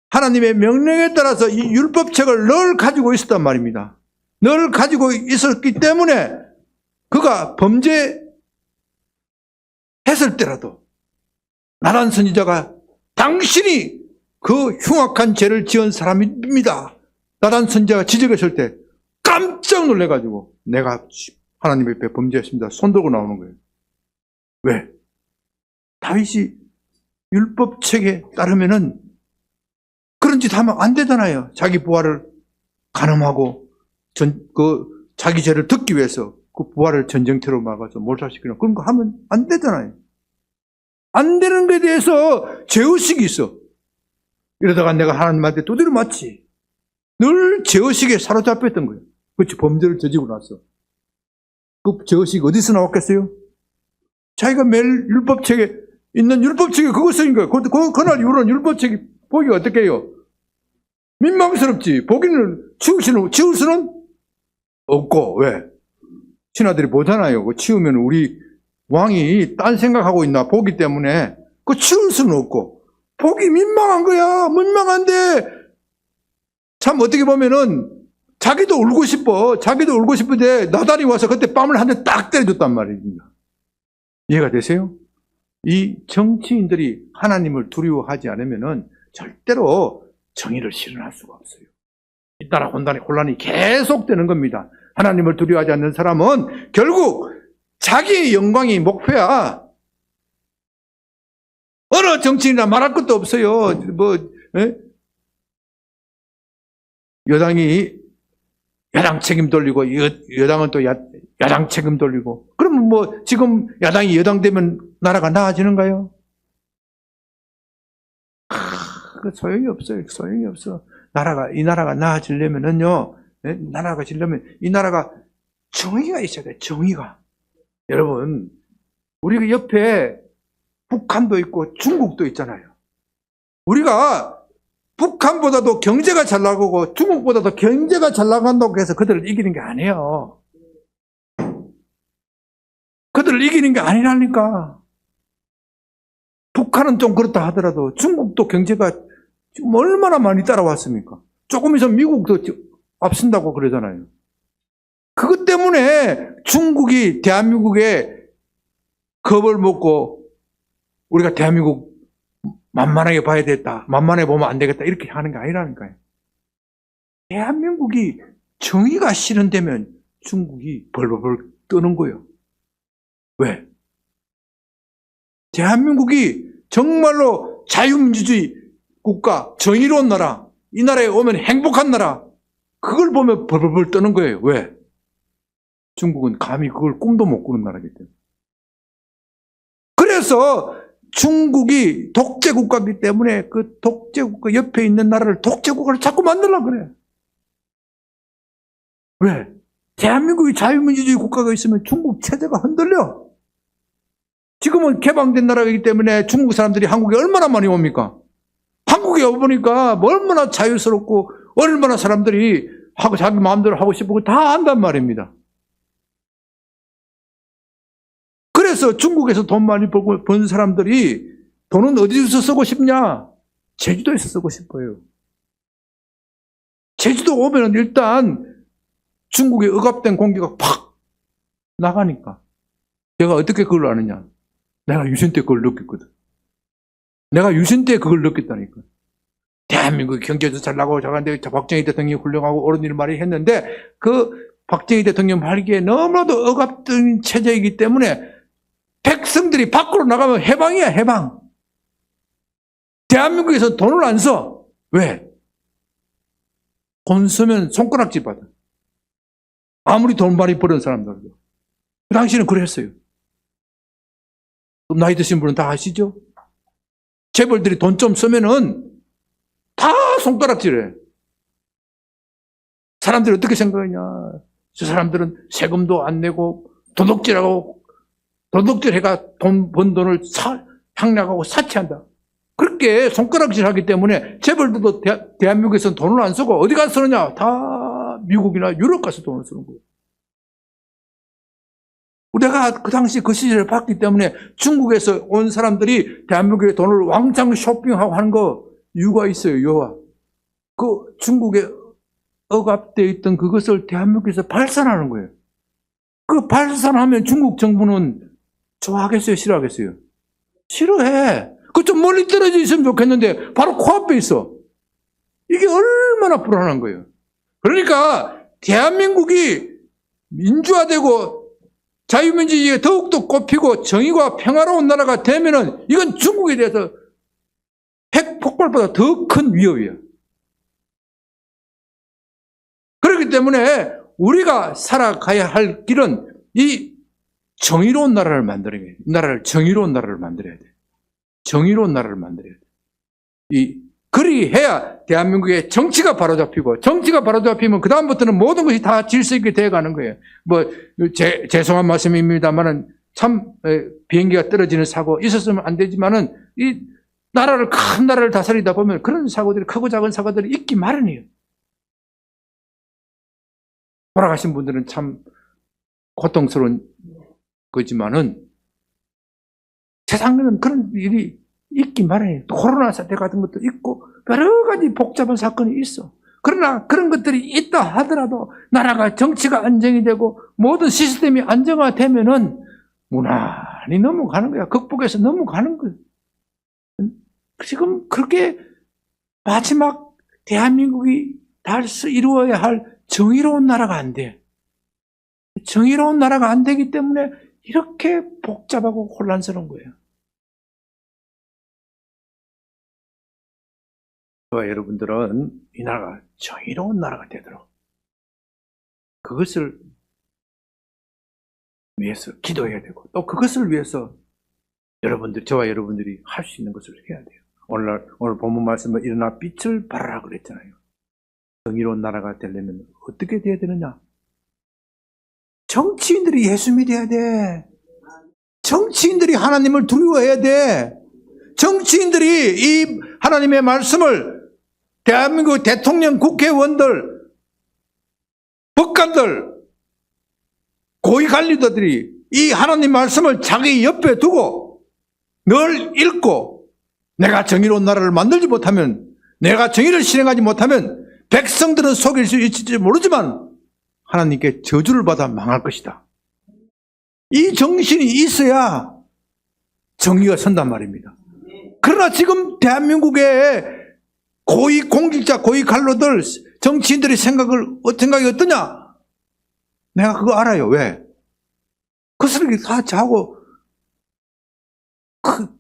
S1: 하나님의 명령에 따라서 이 율법책을 늘 가지고 있었단 말입니다. 늘 가지고 있었기 때문에 그가 범죄했을 때라도 나단 선지자가 당신이 그 흉악한 죄를 지은 사람입니다. 나단 선지자가 지적했을 때 깜짝 놀래가지고 내가 하나님 앞에 범죄했습니다. 손 들고 나오는 거예요. 왜? 다윗이 율법책에 따르면은 그런 짓 하면 안 되잖아요. 자기 부하를 간음하고 자기 죄를 듣기 위해서 그 부하를 전쟁터로 막아서 몰살시키는 그런 거 하면 안 되잖아요. 안 되는 것에 대해서 죄의식이 있어. 이러다가 내가 하나님한테 두드려 맞지. 늘 죄의식에 사로잡혔던 거예요. 그렇지, 범죄를 저지르고 나서. 그 죄의식이 어디서 나왔겠어요? 자기가 매일 율법책에 있는 율법책이 그거 쓰인 거예요. 그날 이후로는 율법책이 보기가 어떻게 해요? 민망스럽지. 보기는 치울 수는 없고. 왜? 신하들이 보잖아요. 그 치우면 우리 왕이 딴 생각하고 있나 보기 때문에 그 치울 수는 없고. 보기 민망한 거야. 민망한데 참 어떻게 보면은 자기도 울고 싶은데 나단이 와서 그때 뺨을 한 대 딱 때려줬단 말입니다. 이해가 되세요? 이 정치인들이 하나님을 두려워하지 않으면은 절대로 정의를 실현할 수가 없어요. 이 나라 혼란이 계속되는 겁니다. 하나님을 두려워하지 않는 사람은 결국 자기의 영광이 목표야. 어느 정치인이나 말할 것도 없어요. 여당이 야당 책임 돌리고 여당은 또 야당 책임 돌리고 그러면 지금 야당이 여당 되면 나라가 나아지는가요? 그 소용이 없어요. 소용이 없어. 이 나라가 나아지려면은요, 이 나라가 정의가 있어야 돼. 정의가. 여러분, 우리가 옆에 북한도 있고 중국도 있잖아요. 우리가 북한보다도 경제가 잘 나가고 중국보다도 경제가 잘 나간다고 해서 그들을 이기는 게 아니에요. 그들을 이기는 게 아니라니까. 북한은 좀 그렇다 하더라도 중국도 경제가 지금 얼마나 많이 따라왔습니까? 조금 있으면 미국도 앞선다고 그러잖아요. 그것 때문에 중국이 대한민국에 겁을 먹고 우리가 대한민국 만만하게 봐야 되겠다. 만만해 보면 안 되겠다. 이렇게 하는 게 아니라니까요. 대한민국이 정의가 실현되면 중국이 벌벌 떠는 거예요. 왜? 대한민국이 정말로 자유민주주의 국가, 정의로운 나라, 이 나라에 오면 행복한 나라, 그걸 보면 벌벌 떠는 거예요. 왜? 중국은 감히 그걸 꿈도 못 꾸는 나라이기 때문에. 그래서 중국이 독재국가이기 때문에 그 독재국가 옆에 있는 나라를 독재국가를 자꾸 만들려고 그래. 왜? 대한민국이 자유민주주의 국가가 있으면 중국 체제가 흔들려. 지금은 개방된 나라이기 때문에 중국 사람들이 한국에 얼마나 많이 옵니까? 한국에 와보니까 얼마나 자유스럽고 얼마나 사람들이 자기 마음대로 하고 싶은 거 다 한단 말입니다. 그래서 중국에서 돈 많이 번 사람들이 돈은 어디서 쓰고 싶냐? 제주도에서 쓰고 싶어요. 제주도 오면 일단 중국의 억압된 공기가 팍 나가니까. 제가 어떻게 그걸 아느냐? 내가 유신 때 그걸 느꼈거든. 내가 유신 때 그걸 느꼈다니까. 대한민국 경제도 잘 나가고 잘하는데 박정희 대통령이 훌륭하고 옳은 일을 많이 했는데 그 박정희 대통령 말기에 너무나도 억압적인 체제이기 때문에 백성들이 밖으로 나가면 해방이야, 해방. 대한민국에서 돈을 안 써. 왜? 돈 쓰면 손가락질 받아. 아무리 돈 많이 버는 사람들도. 그 당시에는 그랬어요. 나이 드신 분은 다 아시죠? 재벌들이 돈 좀 쓰면은 다 손가락질해. 사람들이 어떻게 생각하냐. 저 사람들은 세금도 안 내고 도둑질하고 도둑질해가 돈 번 돈을 향락하고 사치한다. 그렇게 손가락질하기 때문에 재벌들도 대한민국에서는 돈을 안 쓰고 어디 가서 쓰느냐? 다 미국이나 유럽 가서 돈을 쓰는 거예요. 우리가 그 당시 그 시절을 봤기 때문에 중국에서 온 사람들이 대한민국에 돈을 왕창 쇼핑하고 하는 거 이유가 있어요. 이유가. 그 중국에 억압되어 있던 그것을 대한민국에서 발산하는 거예요. 그 발산하면 중국 정부는 좋아하겠어요? 싫어하겠어요? 싫어해. 그 좀 멀리 떨어져 있으면 좋겠는데 바로 코앞에 있어. 이게 얼마나 불안한 거예요. 그러니까 대한민국이 민주화되고 자유민주주의가 더욱더 꼽히고 정의가 평화로운 나라가 되면은 이건 중국에 대해서 핵 폭발보다 더 큰 위협이에요. 그렇기 때문에 우리가 살아가야 할 길은 이 정의로운 나라를 만들어야 돼요. 정의로운 나라를 만들어야 돼요. 정의로운 나라를 만들어야 돼요. 그리해야 대한민국의 정치가 바로잡히고, 정치가 바로잡히면 그다음부터는 모든 것이 다 질서 있게 되어가는 거예요. 죄송한 말씀입니다만은 참 비행기가 떨어지는 사고 있었으면 안 되지만은 이 나라를, 큰 나라를 다스리다 보면 그런 사고들이, 크고 작은 사고들이 있기 마련이에요. 돌아가신 분들은 참 고통스러운 거지만은 세상에는 그런 일이 있기 마련이에요. 코로나 사태 같은 것도 있고 여러 가지 복잡한 사건이 있어. 그러나 그런 것들이 있다 하더라도 나라가, 정치가 안정이 되고 모든 시스템이 안정화되면은 무난히 넘어가는 거야. 극복해서 넘어가는 거야. 지금 그렇게 마지막 대한민국이 이루어야 할 정의로운 나라가 안 돼. 정의로운 나라가 안 되기 때문에 이렇게 복잡하고 혼란스러운 거예요. 저와 여러분들은 이 나라가 정의로운 나라가 되도록 그것을 위해서 기도해야 되고, 또 그것을 위해서 저와 여러분들이 할 수 있는 것을 해야 돼요. 오늘 본문 말씀은 일어나 빛을 발하라 그랬잖아요. 정의로운 나라가 되려면 어떻게 돼야 되느냐? 정치인들이 예수 믿어야 돼. 정치인들이 하나님을 두려워해야 돼. 정치인들이 이 하나님의 말씀을 대한민국 대통령, 국회의원들, 법관들, 고위관리들이 이 하나님 말씀을 자기 옆에 두고 늘 읽고, 내가 정의로운 나라를 만들지 못하면, 내가 정의를 실행하지 못하면 백성들은 속일 수 있을지 모르지만 하나님께 저주를 받아 망할 것이다. 이 정신이 있어야 정의가 선단 말입니다. 그러나 지금 대한민국의 고위 공직자, 고위 관료들, 정치인들의 생각이 어떠냐? 내가 그거 알아요. 왜? 그것을 같이 하고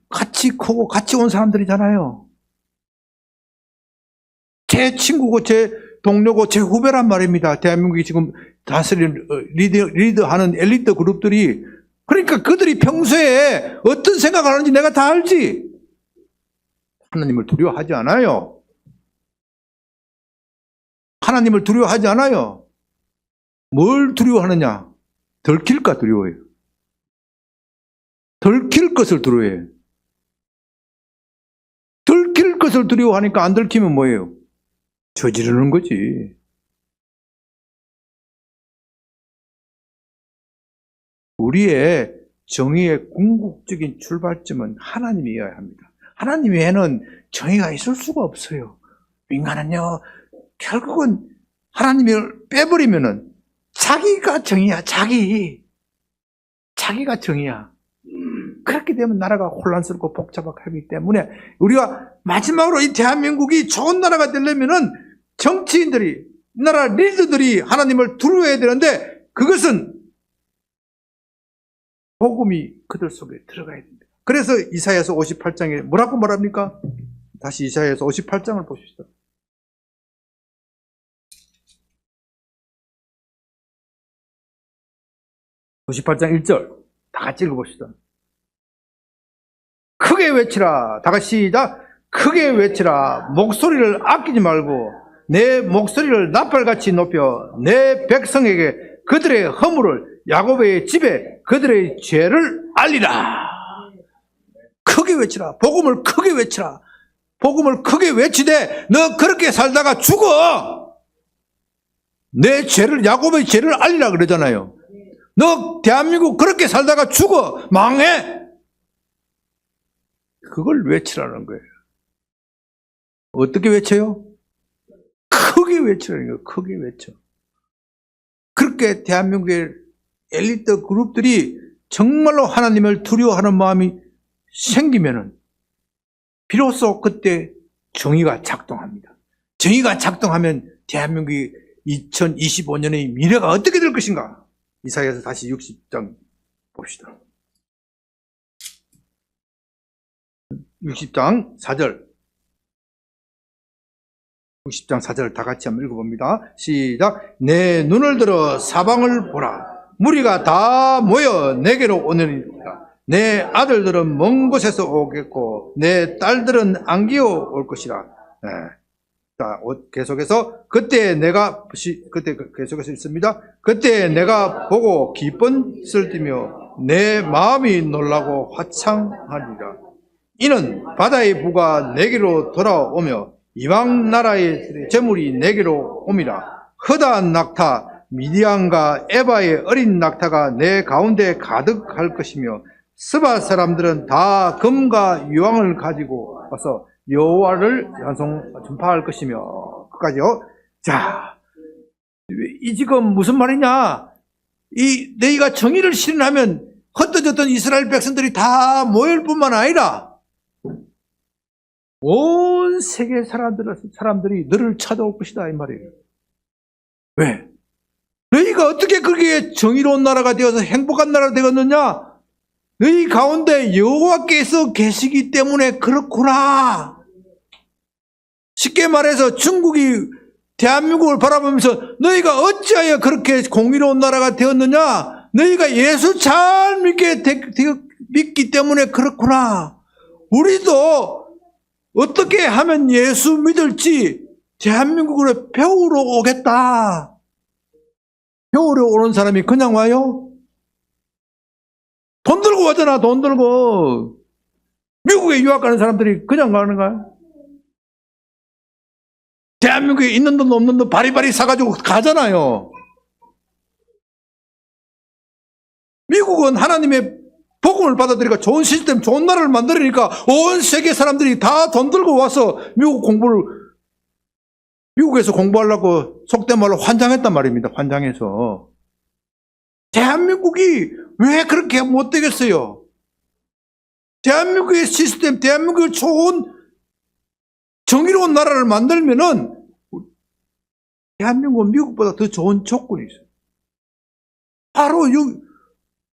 S1: 같이 크고 같이 온 사람들이잖아요. 제 친구고 제 동료고 제 후배란 말입니다. 대한민국이 지금 다스리는 리드하는 엘리트 그룹들이. 그러니까 그들이 평소에 어떤 생각을 하는지 내가 다 알지. 하나님을 두려워하지 않아요. 하나님을 두려워하지 않아요. 뭘 두려워하느냐? 들킬까 두려워해요. 들킬 것을 두려워해요. 들킬 것을 두려워하니까 안 들키면 뭐예요? 저지르는 거지. 우리의 정의의 궁극적인 출발점은 하나님이어야 합니다. 하나님 외에는 정의가 있을 수가 없어요. 인간은요, 결국은 하나님을 빼버리면은 자기가 정의야, 자기가 정의야. 그렇게 되면 나라가 혼란스럽고 복잡하기 때문에 우리가 마지막으로 이 대한민국이 좋은 나라가 되려면은 정치인들이, 나라 리더들이 하나님을 두려워해야 되는데 그것은 복음이 그들 속에 들어가야 됩니다. 그래서 이사야서 58장에 뭐라고 말합니까? 다시 이사야서 58장을 보십시다. 58장 1절 다 같이 읽어봅시다. 크게 외치라. 다 같이 시작. 크게 외치라. 목소리를 아끼지 말고 내 목소리를 나팔같이 높여 내 백성에게 그들의 허물을, 야곱의 집에 그들의 죄를 알리라. 크게 외치라. 복음을 크게 외치라. 복음을 크게 외치되 너 그렇게 살다가 죽어. 내 죄를, 야곱의 죄를 알리라 그러잖아요. 너 대한민국 그렇게 살다가 죽어. 망해. 그걸 외치라는 거예요. 어떻게 외쳐요? 크게 외치라는 거예요. 크게 외쳐. 그렇게 대한민국의 엘리트 그룹들이 정말로 하나님을 두려워하는 마음이 생기면은 비로소 그때 정의가 작동합니다. 정의가 작동하면 대한민국이 2025년의 미래가 어떻게 될 것인가? 이사야서 다시 60장 봅시다. 60장 4절. 60장 4절 다 같이 한번 읽어봅니다. 시작. 내 눈을 들어 사방을 보라. 무리가 다 모여 내게로 오느니라. 내 아들들은 먼 곳에서 오겠고 내 딸들은 안기어 올 것이라. 네. 자, 계속해서 그때 계속해서 있습니다. 그때 내가 보고 기쁜 슬띠며 내 마음이 놀라고 화창하리라. 이는 바다의 부가 내게로 돌아오며 이방 나라의 재물이 내게로 옴이라. 허다한 낙타 미디안과 에바의 어린 낙타가 내 가운데 가득할 것이며 스바 사람들은 다 금과 유황을 가지고 와서 여호와를 전파할 것이며. 끝까지요. 자, 이 지금 무슨 말이냐? 이 너희가 정의를 실현하면 흩어졌던 이스라엘 백성들이 다 모일 뿐만 아니라 온 세계 사람들이 너를 찾아올 것이다 이 말이에요. 왜? 너희가 어떻게 그렇게 정의로운 나라가 되어서 행복한 나라가 되었느냐? 너희 가운데 여호와께서 계시기 때문에 그렇구나. 쉽게 말해서 중국이 대한민국을 바라보면서 너희가 어찌하여 그렇게 공의로운 나라가 되었느냐? 너희가 예수 잘 믿기 때문에 그렇구나. 우리도 어떻게 하면 예수 믿을지 대한민국으로 배우러 오겠다. 배우러 오는 사람이 그냥 와요? 돈 들고 왔잖아. 돈 들고. 미국에 유학 가는 사람들이 그냥 가는 거야? 대한민국에 있는 돈 없는 돈 바리바리 사가지고 가잖아요. 미국은 하나님의 복음을 받아들이니까 좋은 시스템, 좋은 나라를 만들으니까 온 세계 사람들이 다 돈 들고 와서 미국에서 공부하려고 속된 말로 환장했단 말입니다. 환장해서. 대한민국이 왜 그렇게 못 되겠어요? 대한민국의 시스템, 대한민국의 좋은 정의로운 나라를 만들면은 대한민국은 미국보다 더 좋은 조건이 있어요. 바로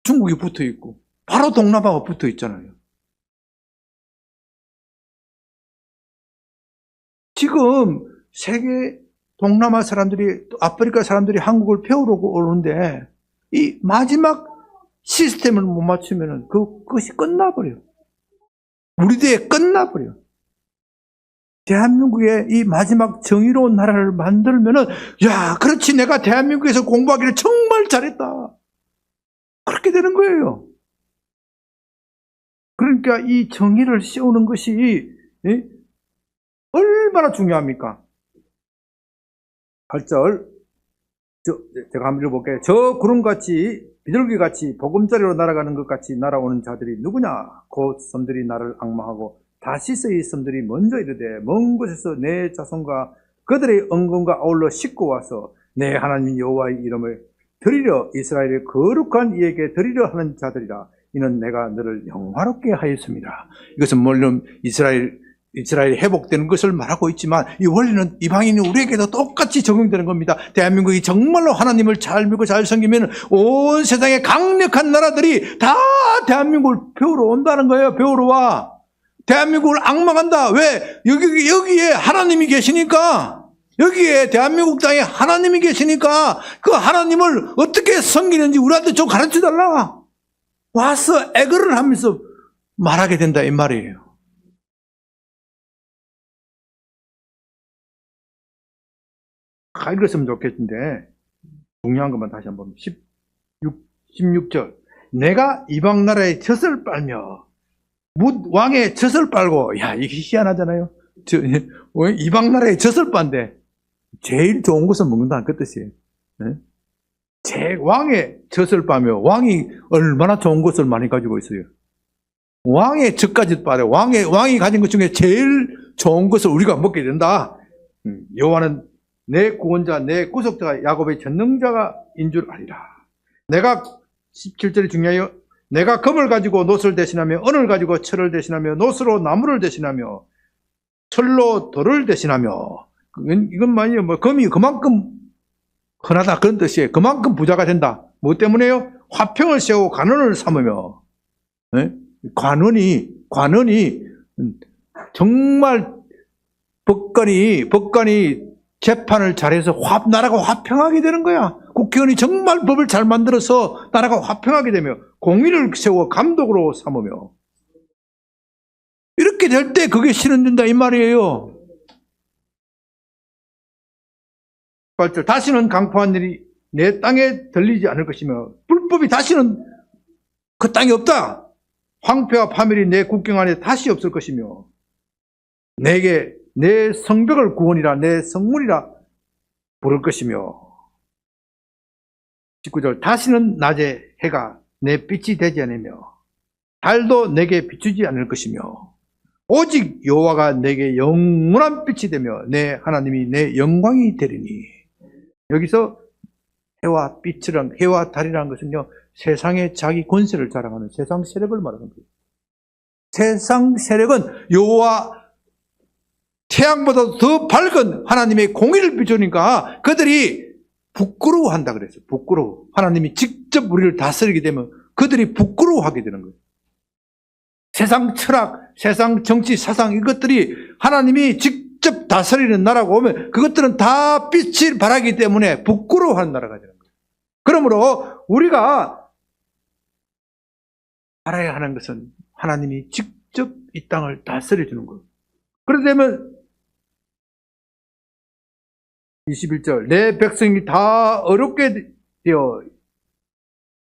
S1: 중국이 붙어 있고 바로 동남아가 붙어 있잖아요. 지금 세계 동남아 사람들이, 아프리카 사람들이 한국을 배우러 오는데 이 마지막 시스템을 못 맞추면은 그것이 끝나버려요. 우리 대에 끝나버려요. 대한민국의 이 마지막 정의로운 나라를 만들면은, 야, 그렇지, 내가 대한민국에서 공부하기를 정말 잘했다. 그렇게 되는 거예요. 그러니까 이 정의를 씌우는 것이 얼마나 중요합니까? 8절, 제가 한번 읽어볼게요. 저 구름같이 비둘기같이 보금자리로 날아가는 것 같이 날아오는 자들이 누구냐? 곧 섬들이 나를 앙망하고 다시스의 섬들이 먼저 이르되 먼 곳에서 내 자손과 그들의 은근과 아울러 싣고 와서 내 하나님 여호와의 이름을 드리려 이스라엘의 거룩한 이에게 드리려 하는 자들이라. 이는 내가 너를 영화롭게 하였습니다. 이것은 물론 이스라엘이 회복되는 것을 말하고 있지만 이 원리는 이방인이 우리에게도 똑같이 적용되는 겁니다. 대한민국이 정말로 하나님을 잘 믿고 잘 섬기면 온 세상의 강력한 나라들이 다 대한민국을 배우러 온다는 거예요. 배우러 와. 대한민국을 악망한다. 왜? 여기에 하나님이 계시니까. 여기에 대한민국 땅에 하나님이 계시니까 그 하나님을 어떻게 섬기는지 우리한테 좀 가르쳐달라. 와서 애거를 하면서 말하게 된다 이 말이에요. 다 읽었으면 좋겠는데 중요한 것만 다시 한번 16절 내가 이방 나라의 젖을 빨며 뭇 왕의 젖을 빨고 야 이게 희한하잖아요. 이방 나라의 젖을 빤데 제일 좋은 것을 먹는다는 그 뜻이에요. 제 왕의 젖을 빠며 왕이 얼마나 좋은 것을 많이 가지고 있어요. 왕의 젖까지 빠려 왕이 가진 것 중에 제일 좋은 것을 우리가 먹게 된다. 여호와는 내 구원자 내 구속자가 야곱의 전능자가 인 줄 아리라. 내가 17절이 중요해요. 내가 금을 가지고 놋을 대신하며 은을 가지고 철을 대신하며 놋으로 나무를 대신하며 철로 돌을 대신하며 이건 말이에요. 금이 그만큼 흔하다 그런 뜻이에요. 그만큼 부자가 된다. 뭐 때문에요? 화평을 세우고 관원을 삼으며 관원이 정말 법관이 재판을 잘해서 나라가 화평하게 되는 거야. 국회의원이 정말 법을 잘 만들어서 나라가 화평하게 되며 공의를 세워 감독으로 삼으며 이렇게 될 때 그게 실현된다 이 말이에요. 8절 다시는 강포한 일이 내 땅에 들리지 않을 것이며 불법이 다시는 그 땅에 없다. 황폐와 파멸이 내 국경 안에 다시 없을 것이며 내게 내 성벽을 구원이라 내 성문이라 부를 것이며 19절 다시는 낮에 해가 내 빛이 되지 않으며 달도 내게 비추지 않을 것이며 오직 여호와가 내게 영원한 빛이 되며 내 하나님이 내 영광이 되리니. 여기서 해와 빛이란 해와 달이라는 것은요 세상에 자기 권세를 자랑하는 세상 세력을 말하는 거예요. 세상 세력은 여호와 태양보다 더 밝은 하나님의 공의를 비추니까 그들이 부끄러워한다 그랬어요. 부끄러워. 하나님이 직접 우리를 다스리게 되면 그들이 부끄러워하게 되는 거예요. 세상 철학, 세상 정치, 사상 이것들이 하나님이 직접 다스리는 나라가 오면 그것들은 다 빛을 발하기 때문에 부끄러워하는 나라가 되는 거예요. 그러므로 우리가 알아야 하는 것은 하나님이 직접 이 땅을 다스려 주는 거예요. 그렇게 되면 21절 내 백성이 다 어렵게 되어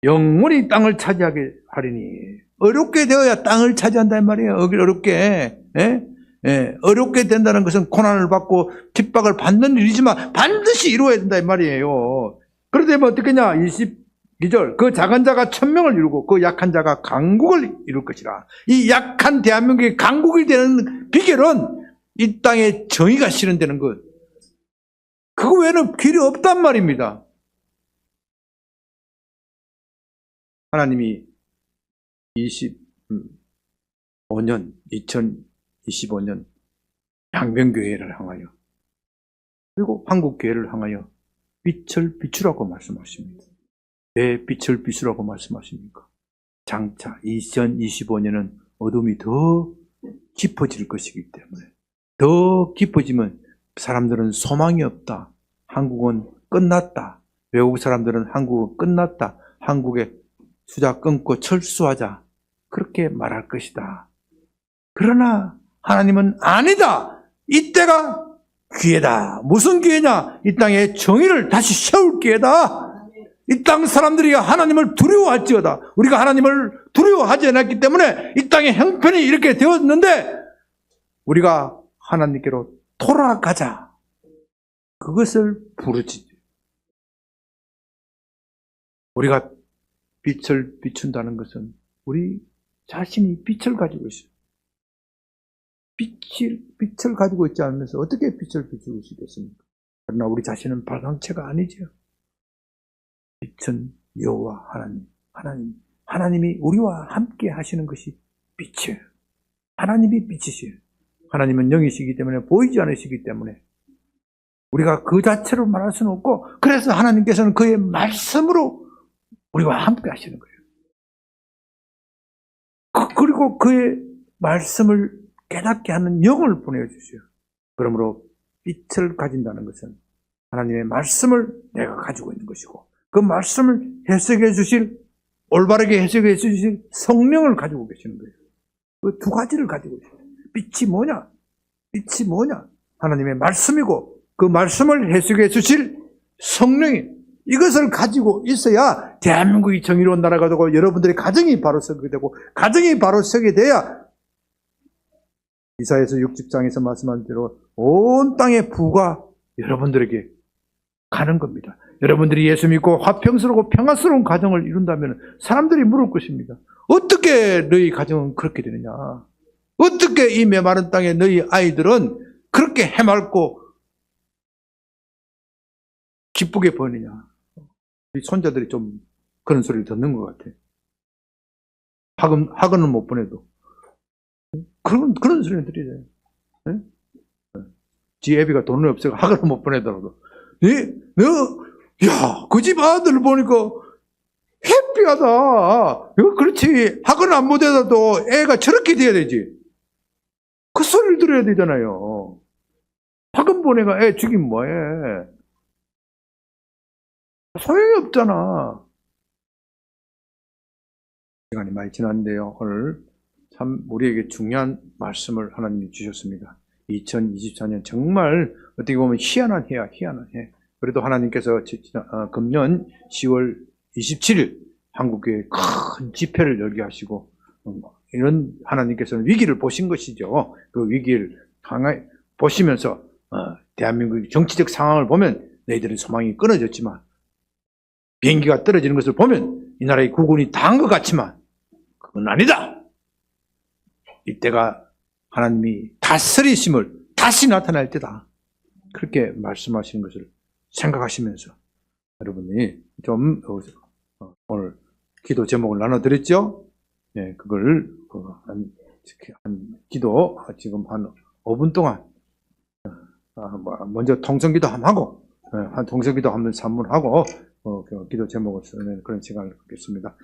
S1: 영원히 땅을 차지하게 하리니. 어렵게 되어야 땅을 차지한단 말이에요. 어렵게. 어렵게 된다는 것은 고난을 받고 핍박을 받는 일이지만 반드시 이루어야 된다 이 말이에요. 그러다 보면 어떻게냐 22절 그 작은 자가 천명을 이루고 그 약한 자가 강국을 이룰 것이라. 이 약한 대한민국이 강국이 되는 비결은 이 땅에 정의가 실현되는 것. 그거 외에는 길이 없단 말입니다. 하나님이 2025년 양변교회를 향하여 그리고 한국교회를 향하여 빛을 비추라고 말씀하십니다. 왜 빛을 비추라고 말씀하십니까? 장차 2025년은 어둠이 더 깊어질 것이기 때문에 더 깊어지면 사람들은 소망이 없다. 한국은 끝났다. 외국 사람들은 한국은 끝났다. 한국에 수자 끊고 철수하자. 그렇게 말할 것이다. 그러나 하나님은 아니다. 이때가 기회다. 무슨 기회냐? 이 땅에 정의를 다시 세울 기회다. 이 땅 사람들이 하나님을 두려워할지어다. 우리가 하나님을 두려워하지 않았기 때문에 이 땅의 형편이 이렇게 되었는데 우리가 하나님께로 돌아가자. 그것을 부르짖죠. 우리가 빛을 비춘다는 것은 우리 자신이 빛을 가지고 있어요. 빛을 가지고 있지 않으면서 어떻게 빛을 비추고 있겠습니까? 그러나 우리 자신은 발광체가 아니죠. 빛은 여호와 하나님 하나님이 우리와 함께 하시는 것이 빛이에요. 하나님이 빛이시에요. 하나님은 영이시기 때문에 보이지 않으시기 때문에 우리가 그 자체로 말할 수는 없고, 그래서 하나님께서는 그의 말씀으로 우리와 함께 하시는 거예요. 그리고 그의 말씀을 깨닫게 하는 영을 보내주세요. 그러므로 빛을 가진다는 것은 하나님의 말씀을 내가 가지고 있는 것이고, 그 말씀을 해석해 주실, 올바르게 해석해 주실 성령을 가지고 계시는 거예요. 그 두 가지를 가지고 있어요. 빛이 뭐냐? 빛이 뭐냐? 하나님의 말씀이고, 그 말씀을 해석해 주실 성령이, 이것을 가지고 있어야 대한민국이 정의로운 나라가 되고 여러분들의 가정이 바로 서게 되고, 가정이 바로 서게 돼야 이사야서 60장에서 말씀한 대로 온 땅의 부가 여러분들에게 가는 겁니다. 여러분들이 예수 믿고 화평스럽고 평화스러운 가정을 이룬다면 사람들이 물을 것입니다. 어떻게 너희 가정은 그렇게 되느냐? 어떻게 이 메마른 땅에 너희 아이들은 그렇게 해맑고 기쁘게 보이느냐? 우리 손자들이 좀 그런 소리를 듣는 것 같아. 학원은 못 보내도 그런 소리를 들리잖아요. 네? 지 애비가 돈이 없어서 학원을 못 보내더라도, 그 집 아들 보니까 해피하다. 그렇지. 학원 안 보내도 애가 저렇게 돼야 되지. 그 소리를 들어야 되잖아요. 학원 보내가 애 죽이면 뭐해? 소용이 없잖아. 시간이 많이 지났는데요. 오늘 참 우리에게 중요한 말씀을 하나님이 주셨습니다. 2024년 정말 어떻게 보면 희한한 해야, 희한한 해. 그래도 하나님께서 금년 10월 27일 한국교회 큰 집회를 열게 하시고, 이런 하나님께서는 위기를 보신 것이죠. 그 위기를 보시면서 대한민국의 정치적 상황을 보면 너희들은 소망이 끊어졌지만, 비행기가 떨어지는 것을 보면 이 나라의 국군이 다 한 것 같지만 그건 아니다. 이때가 하나님이 다스리심을 다시 나타날 때다. 그렇게 말씀하시는 것을 생각하시면서 여러분이 좀 오늘 기도 제목을 나눠드렸죠? 네, 그걸 기도 지금 한 5분 동안 먼저 통성기도 한번 하고, 한 통성기도 한번 3분 하고 기도 제목을 쓰는 그런 시간을 갖겠습니다.